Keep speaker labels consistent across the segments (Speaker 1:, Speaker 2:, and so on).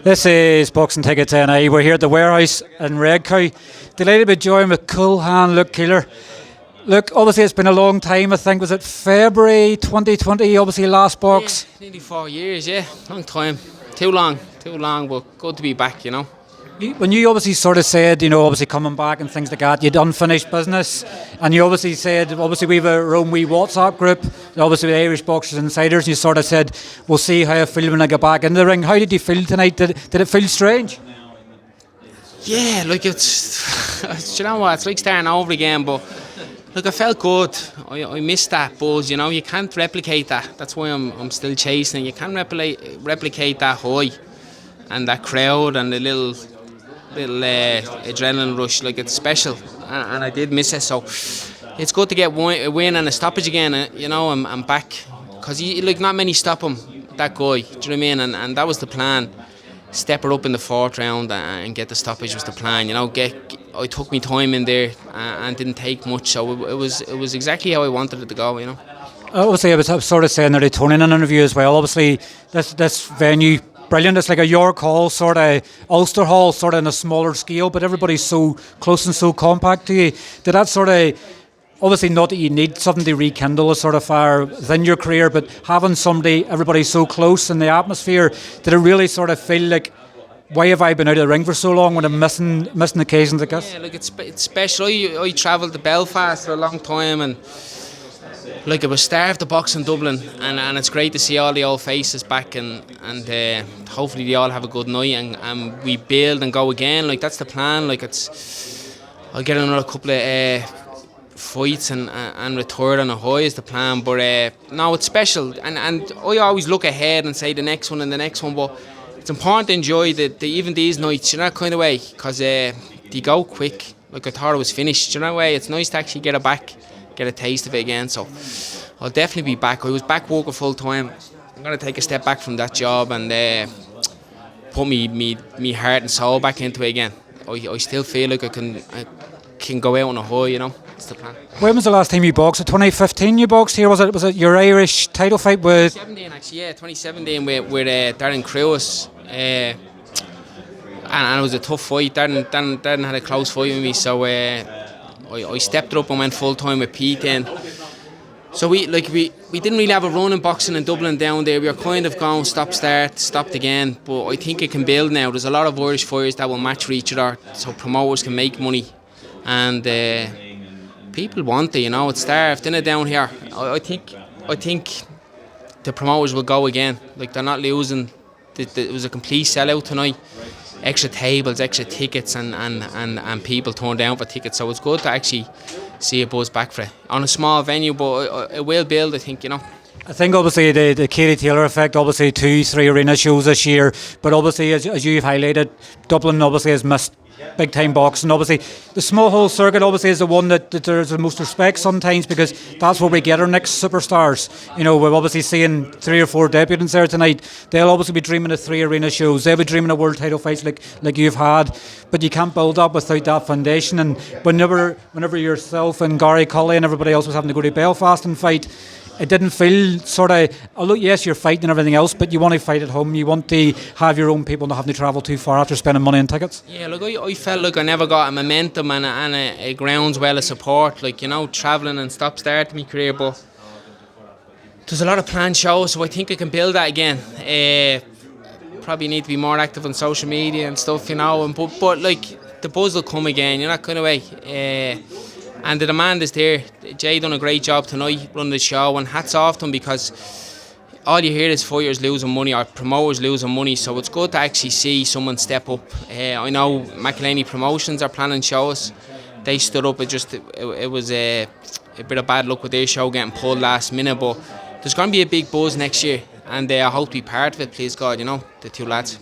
Speaker 1: This is Boxing Tickets NI. We're here at the warehouse in Redcow. Delighted to be joined with cool hand Luke Keeler. Look, obviously it's been a long time. I think was it February 2020? Obviously last box.
Speaker 2: Yeah, nearly 4 years. Yeah, long time. Too long, but good to be back.
Speaker 1: When you obviously sort of said, obviously coming back and things like that, you'd unfinished business, and you obviously said, obviously we have our own wee WhatsApp group, obviously with Irish Boxers Insiders, and you sort of said, we'll see how I feel when I get back in the ring. How did you feel tonight? Did it feel strange?
Speaker 2: Yeah, like it's, you know what, it's like starting over again, but look, I felt good. I missed that buzz, you can't replicate that. That's why I'm still chasing. You can't replicate that high and that crowd and the little adrenaline rush. Like, it's special, and I did miss it. So it's good to get a win and a stoppage again. I'm back, because not many stop him, that guy. Do you know what I mean? And that was the plan. Step her up in the fourth round and get the stoppage was the plan. I took my time in there and didn't take much, so it was exactly how I wanted it to go.
Speaker 1: Obviously, I was sort of saying that Tony in an interview as well. Obviously, this venue, brilliant. It's like a York Hall, sort of Ulster Hall, sort of on a smaller scale, but everybody's so close and so compact to you. Did that sort of, obviously not that you need something to rekindle a sort of fire within your career, but having everybody so close in the atmosphere, did it really sort of feel like, why have I been out of the ring for so long when I'm missing occasions like this?
Speaker 2: Yeah, look, it's special. I travelled to Belfast for a long time, and I was starved to box in Dublin, and it's great to see all the old faces back, and hopefully they all have a good night, and we build and go again. That's the plan. I'll get another couple of fights and retire on a high is the plan. But no, it's special, and I always look ahead and say the next one and the next one. But it's important to enjoy even these nights, that kind of way, because they go quick. I thought it was finished, way. It's nice to actually get it back, get a taste of it again. So I'll definitely be back. I was back working full time. I'm going to take a step back from that job and put me heart and soul back into it again. I still feel like I can go out on a high, That's the plan.
Speaker 1: When was the last time you boxed? 2015 you boxed here? Was it your Irish title fight with?
Speaker 2: 2017 actually, yeah, 2017 with Darren Crewis. And it was a tough fight. Darren had a close fight with me, so I stepped up and went full time with Pete then. So we didn't really have a run in boxing in Dublin down there. We were kind of going stop-start, stopped again. But I think it can build now. There's a lot of Irish fighters that will match for each other, so promoters can make money, and people want it. It's starved, isn't it, down here? I think the promoters will go again. They're not losing. It was a complete sellout tonight. Extra tables, extra tickets, and people turned down for tickets. So it's good to actually see a buzz back for it on a small venue, but it will build, I think.
Speaker 1: I think obviously the Katie Taylor effect, obviously 2-3 arena shows this year, but obviously as you've highlighted, Dublin obviously has missed big time boxing. Obviously the small hole circuit obviously is the one that there's the most respect sometimes, because that's where we get our next superstars. We're obviously seeing 3 or 4 debutants there tonight. They'll obviously be dreaming of 3 arena shows. They'll be dreaming of world title fights like you've had, but you can't build up without that foundation. And whenever yourself and Gary Cully and everybody else was having to go to Belfast and fight, it didn't feel sort of, although yes you're fighting and everything else, but you want to fight at home, you want to have your own people, not having to travel too far after spending money on tickets.
Speaker 2: Yeah, look, I felt like I never got a momentum and a groundswell of support, travelling and stop-start in my career, but there's a lot of planned shows, so I think I can build that again. Probably need to be more active on social media and stuff, but the buzz will come again, that kind of way. And the demand is there. Jay done a great job tonight running the show, and hats off to him, because all you hear is fighters losing money or promoters losing money, so it's good to actually see someone step up. I know McElhaney Promotions are planning shows. They stood up. It was a bit of bad luck with their show getting pulled last minute, but there's going to be a big buzz next year, and I hope to be part of it, please God, the 2 lads.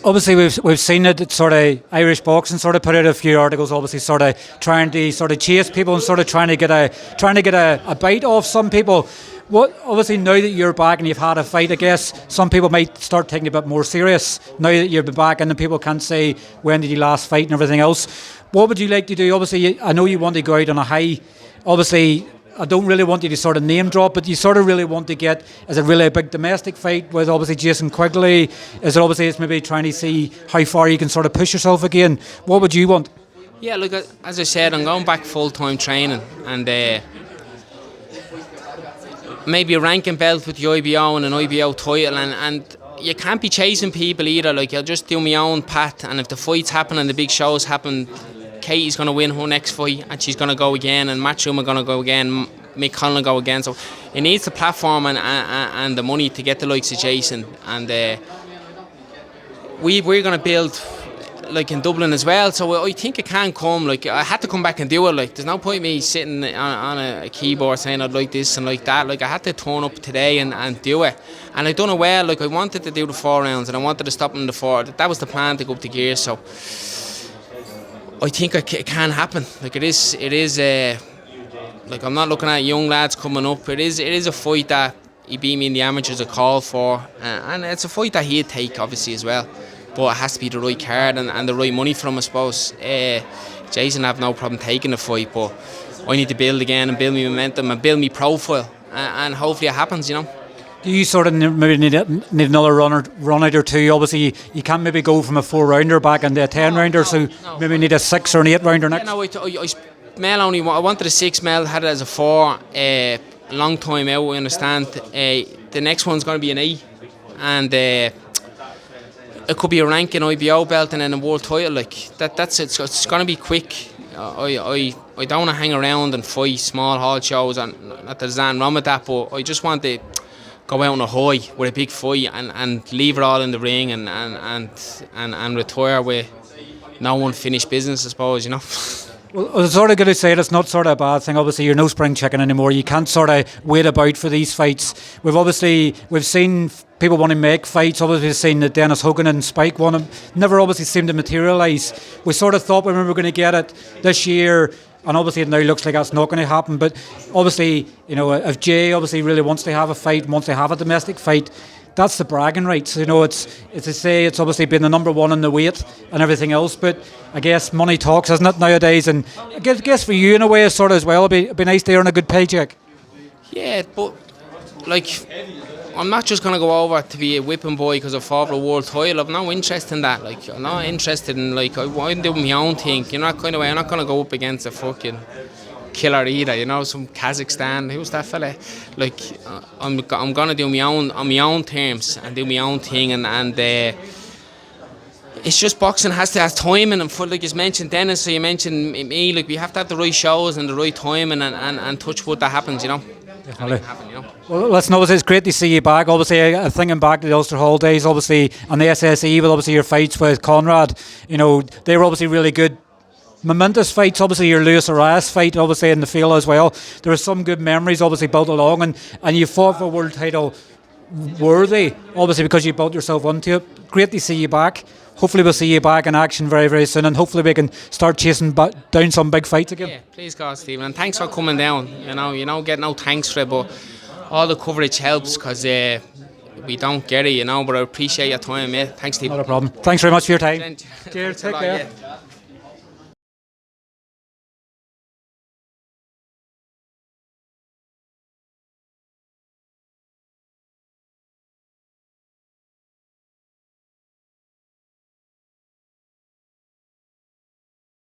Speaker 1: Obviously we've seen it, sort of Irish boxing sort of put out a few articles, obviously sort of trying to sort of chase people and sort of trying to get a bite off some people. What, obviously now that you're back and you've had a fight, I guess some people might start taking it a bit more serious now that you've been back, and then people can't say when did you last fight and everything else. What would you like to do? Obviously I know you want to go out on a high. Obviously I don't really want you to sort of name drop, but you sort of really want to get, is it really a big domestic fight with obviously Jason Quigley? Is it obviously it's maybe trying to see how far you can sort of push yourself again? What would you want?
Speaker 2: Yeah, look, as I said, I'm going back full-time training, and maybe a ranking belt with the IBO and an IBO title, and you can't be chasing people either. Like, I'll just do my own path, and if the fights happen and the big shows happen, Katie's going to win her next fight, and she's going to go again, and Matchroom are going to go again, Mick Conlon will go again. So it needs the platform and the money to get the likes of Jason, and we're going to build like in Dublin as well, so I think it can come. Like, I had to come back and do it. Like, there's no point me sitting on a keyboard saying I'd like this and like that. Like, I had to turn up today and do it, and I done it well. Like, I wanted to do the 4 rounds, and I wanted to stop in the 4. That was the plan, to go up the gear. So I think it can happen. Like, it is. Like, I'm not looking at young lads coming up. It is a fight that he beat me in the amateurs a call for, and it's a fight that he'd take obviously as well. But it has to be the right card and the right money for him, I suppose. Jason have no problem taking the fight, but I need to build again and build my momentum and build my profile, and hopefully it happens, you know.
Speaker 1: Do you sort of maybe need another run out or two? Obviously, you can't maybe go from a 4-rounder back into a 10-rounder, so maybe need a 6 or an 8-rounder next.
Speaker 2: I wanted a 6 mil, had it as a 4. A long time out, I understand. The next one's going to be an 8, and it could be a ranking IBO belt and then a world title. Like, that's it. It's going to be quick. I don't want to hang around and fight small hall shows, and not that there's nothing wrong with that, but I just want to go out on a high with a big fight and leave it all in the ring and retire with no unfinished business, I suppose, you know.
Speaker 1: Well, I was sort of going to say it's not sort of a bad thing. Obviously, you're no spring chicken anymore. You can't sort of wait about for these fights. We've seen people want to make fights. Obviously, we've seen that Dennis Hogan and Spike won them. Never obviously seemed to materialise. We sort of thought we were going to get it this year, and obviously it now looks like that's not going to happen. But obviously, you know, if Jay obviously really wants to have a fight, wants to have a domestic fight, that's the bragging rights. You know, it's to say it's obviously been the number one in the weight and everything else, but I guess money talks, isn't it, nowadays? And I guess for you in a way, sort of as well, it'd be nice to earn a good paycheck.
Speaker 2: Yeah, but like, I'm not just going to go over to be a whipping boy because I fought for a world title. I've no interest in that. Like, I'm not interested in, like, I want to do my own thing. You know, that kind of way. I'm not going to go up against a fucking Keeler either, you know, some Kazakhstan. Who's that fella? Like, I'm gonna do my own on my own terms and do my own thing, and it's just boxing has to have timing, and for, like you mentioned Dennis, so you mentioned me, like, we have to have the right shows and the right timing, and touch wood that happens, you know.
Speaker 1: Definitely. Well, listen, obviously it's great to see you back. Obviously, thinking back to the Ulster Hall days, obviously, and the SSE, but obviously your fights with Conrad, you know, they were obviously really good. Momentous fights, obviously your Lewis Arias fight, obviously in the field as well. There are some good memories obviously built along, and you fought for a world title worthy, obviously, because you built yourself onto it. Great to see you back. Hopefully we'll see you back in action very, very soon, and hopefully we can start chasing down some big fights again.
Speaker 2: Yeah, please God, Stephen, and thanks for coming down. You know, get no thanks for it, but all the coverage helps, because we don't get it, you know, but I appreciate your time, mate. Thanks, Stephen.
Speaker 1: Not a problem. Thanks very much for your time.
Speaker 2: Cheers, take care.